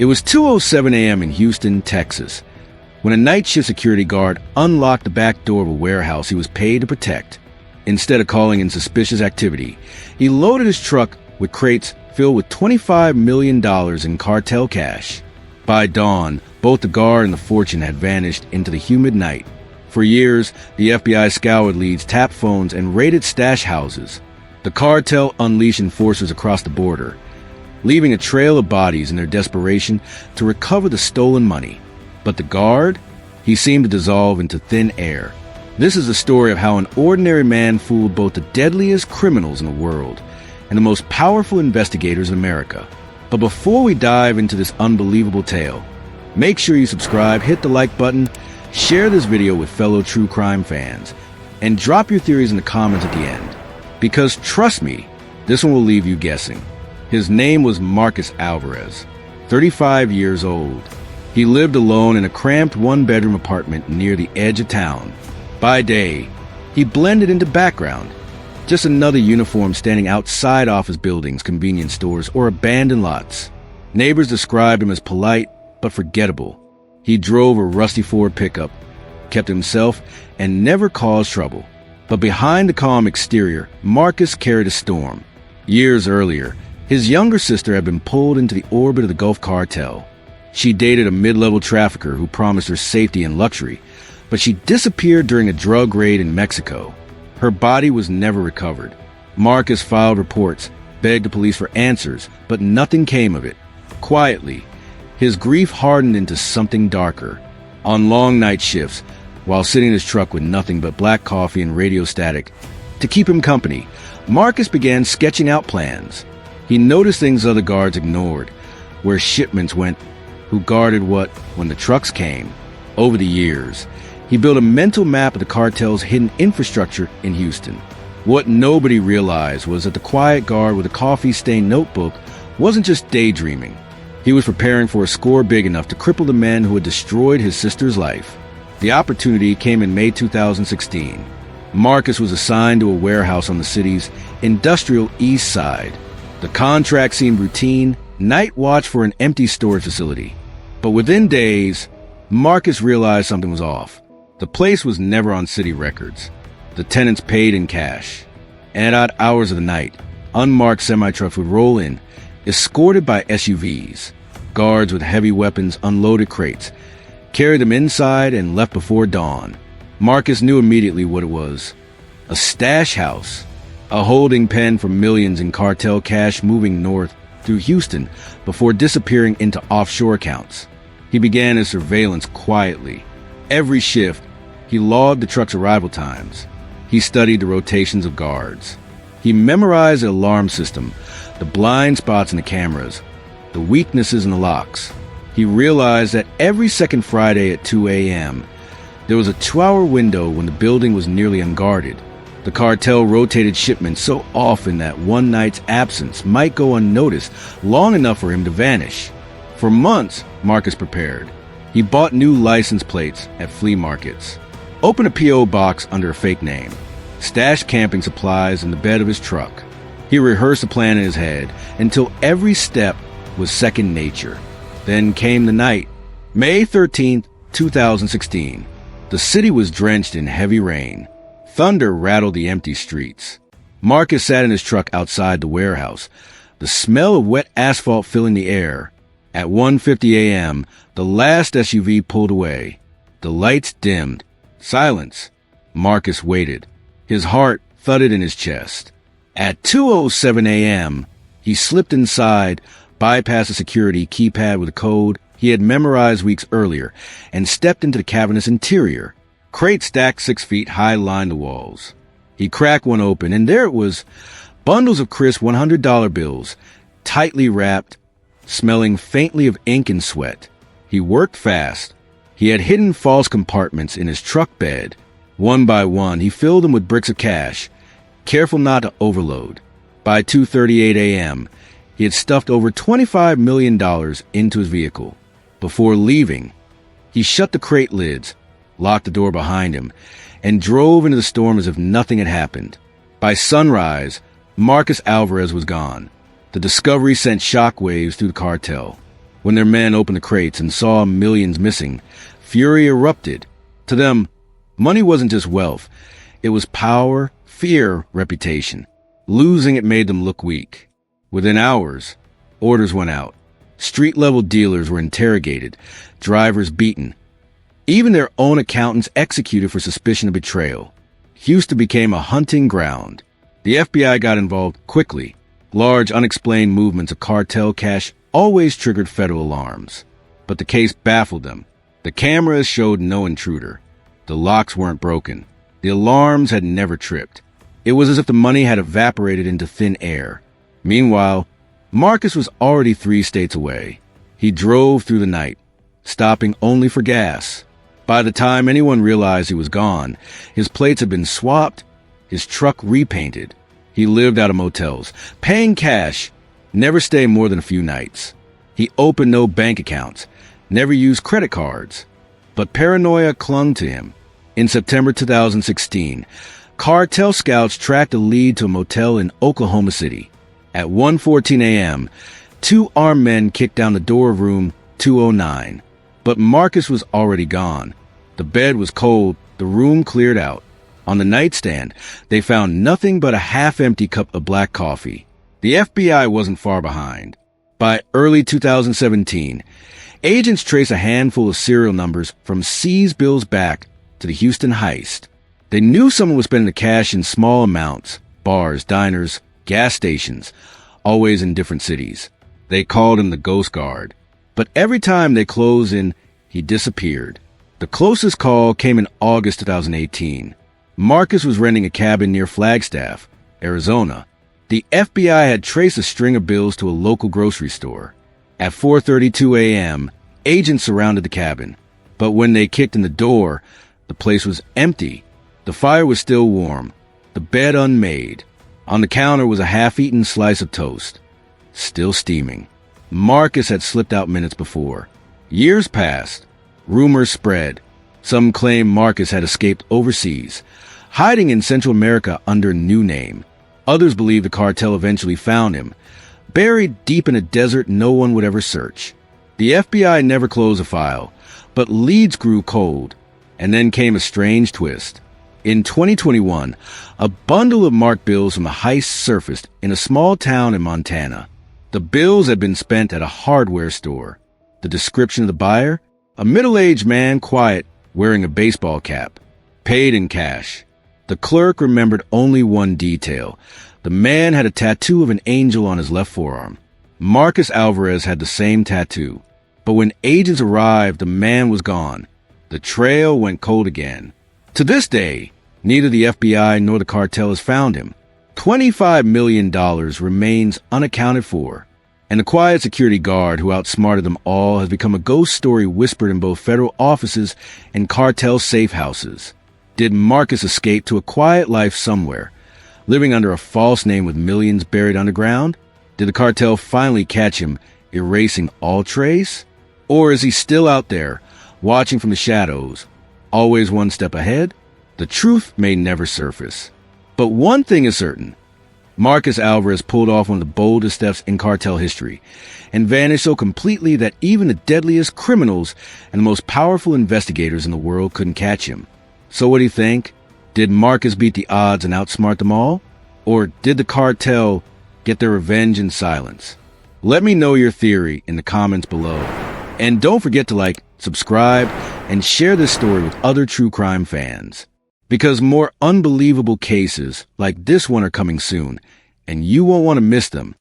It was 2:07 a.m. in Houston, Texas, when a night shift security guard unlocked the back door of a warehouse he was paid to protect. Instead of calling in suspicious activity, he loaded his truck with crates filled with $25 million in cartel cash. By dawn, both the guard and the fortune had vanished into the humid night. For years, the FBI scoured leads, tapped phones, and raided stash houses. The cartel unleashed enforcers across the border, leaving a trail of bodies in their desperation to recover the stolen money. But the guard? He seemed to dissolve into thin air. This is the story of how an ordinary man fooled both the deadliest criminals in the world and the most powerful investigators in America. But before we dive into this unbelievable tale, make sure you subscribe, hit the like button, share this video with fellow true crime fans, and drop your theories in the comments at the end. Because trust me, this one will leave you guessing. His name was Marcus Alvarez, 35 years old. He lived alone in a cramped one-bedroom apartment near the edge of town. By day, he blended into background, just another uniform standing outside office buildings, convenience stores, or abandoned lots. Neighbors described him as polite but forgettable. He drove a rusty Ford pickup, kept himself, and never caused trouble. But behind the calm exterior, Marcus carried a storm. Years earlier, his younger sister had been pulled into the orbit of the Gulf cartel. She dated a mid-level trafficker who promised her safety and luxury, but she disappeared during a drug raid in Mexico. Her body was never recovered. Marcus filed reports, begged the police for answers, but nothing came of it. Quietly, his grief hardened into something darker. On long night shifts, while sitting in his truck with nothing but black coffee and radio static to keep him company, Marcus began sketching out plans. He noticed things other guards ignored, where shipments went, who guarded what when the trucks came. Over the years, he built a mental map of the cartel's hidden infrastructure in Houston. What nobody realized was that the quiet guard with a coffee-stained notebook wasn't just daydreaming. He was preparing for a score big enough to cripple the men who had destroyed his sister's life. The opportunity came in May 2016. Marcus was assigned to a warehouse on the city's industrial east side. The contract seemed routine, night watch for an empty storage facility. But within days, Marcus realized something was off. The place was never on city records. The tenants paid in cash. At odd hours of the night, unmarked semi-trucks would roll in, escorted by SUVs. Guards with heavy weapons unloaded crates, carried them inside, and left before dawn. Marcus knew immediately what it was. A stash house. A holding pen for millions in cartel cash moving north through Houston before disappearing into offshore accounts. He began his surveillance quietly. Every shift, he logged the truck's arrival times. He studied the rotations of guards. He memorized the alarm system, the blind spots in the cameras, the weaknesses in the locks. He realized that every second Friday at 2 a.m., there was a 2-hour window when the building was nearly unguarded. The cartel rotated shipments so often that one night's absence might go unnoticed long enough for him to vanish. For months, Marcus prepared. He bought new license plates at flea markets, opened a P.O. box under a fake name, stashed camping supplies in the bed of his truck. He rehearsed the plan in his head until every step was second nature. Then came the night, May 13th, 2016. The city was drenched in heavy rain. Thunder rattled the empty streets. Marcus sat in his truck outside the warehouse, the smell of wet asphalt filling the air. At 1:50 a.m., the last SUV pulled away. The lights dimmed. Silence. Marcus waited. His heart thudded in his chest. At 2:07 a.m., he slipped inside, bypassed the security keypad with a code he had memorized weeks earlier, and stepped into the cavernous interior. Crates stacked 6 feet high lined the walls. He cracked one open, and there it was, bundles of crisp $100 bills, tightly wrapped, smelling faintly of ink and sweat. He worked fast. He had hidden false compartments in his truck bed. One by one, he filled them with bricks of cash, careful not to overload. By 2:38 a.m., he had stuffed over $25 million into his vehicle. Before leaving, he shut the crate lids, locked the door behind him, and drove into the storm as if nothing had happened. By sunrise, Marcus Alvarez was gone. The discovery sent shockwaves through the cartel. When their men opened the crates and saw millions missing, fury erupted. To them, money wasn't just wealth. It was power, fear, reputation. Losing it made them look weak. Within hours, orders went out. Street-level dealers were interrogated, drivers beaten. Even their own accountants executed for suspicion of betrayal. Houston became a hunting ground. The FBI got involved quickly. Large, unexplained movements of cartel cash always triggered federal alarms. But the case baffled them. The cameras showed no intruder. The locks weren't broken. The alarms had never tripped. It was as if the money had evaporated into thin air. Meanwhile, Marcus was already 3 states away. He drove through the night, stopping only for gas. By the time anyone realized he was gone, his plates had been swapped, his truck repainted. He lived out of motels, paying cash, never stayed more than a few nights. He opened no bank accounts, never used credit cards. But paranoia clung to him. In September 2016, cartel scouts tracked a lead to a motel in Oklahoma City. At 1:14 a.m., 2 armed men kicked down the door of room 209. But Marcus was already gone. The bed was cold, the room cleared out. On the nightstand, they found nothing but a half-empty cup of black coffee. The FBI wasn't far behind. By early 2017, agents traced a handful of serial numbers from seized bills back to the Houston heist. They knew someone was spending the cash in small amounts, bars, diners, gas stations, always in different cities. They called him the Ghost Guard. But every time they closed in, he disappeared. The closest call came in August 2018. Marcus was renting a cabin near Flagstaff, Arizona. The FBI had traced a string of bills to a local grocery store. At 4:32 a.m., agents surrounded the cabin. But when they kicked in the door, the place was empty. The fire was still warm, the bed unmade. On the counter was a half-eaten slice of toast, still steaming. Marcus had slipped out minutes before. Years passed. Rumors spread. Some claimed Marcus had escaped overseas, hiding in Central America under a new name. Others believed the cartel eventually found him, buried deep in a desert no one would ever search. The FBI never closed a file, but leads grew cold. And then came a strange twist. In 2021, a bundle of marked bills from a heist surfaced in a small town in Montana. The bills had been spent at a hardware store. The description of the buyer? A middle-aged man, quiet, wearing a baseball cap. Paid in cash. The clerk remembered only one detail. The man had a tattoo of an angel on his left forearm. Marcus Alvarez had the same tattoo. But when agents arrived, the man was gone. The trail went cold again. To this day, neither the FBI nor the cartel has found him. $25 million remains unaccounted for. And the quiet security guard who outsmarted them all has become a ghost story whispered in both federal offices and cartel safe houses. Did Marcus escape to a quiet life somewhere, living under a false name with millions buried underground? Did the cartel finally catch him, erasing all trace? Or is he still out there, watching from the shadows, always one step ahead? The truth may never surface. But one thing is certain. Marcus Alvarez pulled off one of the boldest thefts in cartel history and vanished so completely that even the deadliest criminals and the most powerful investigators in the world couldn't catch him. So what do you think? Did Marcus beat the odds and outsmart them all? Or did the cartel get their revenge in silence? Let me know your theory in the comments below. And don't forget to like, subscribe, and share this story with other true crime fans. Because more unbelievable cases like this one are coming soon, and you won't want to miss them.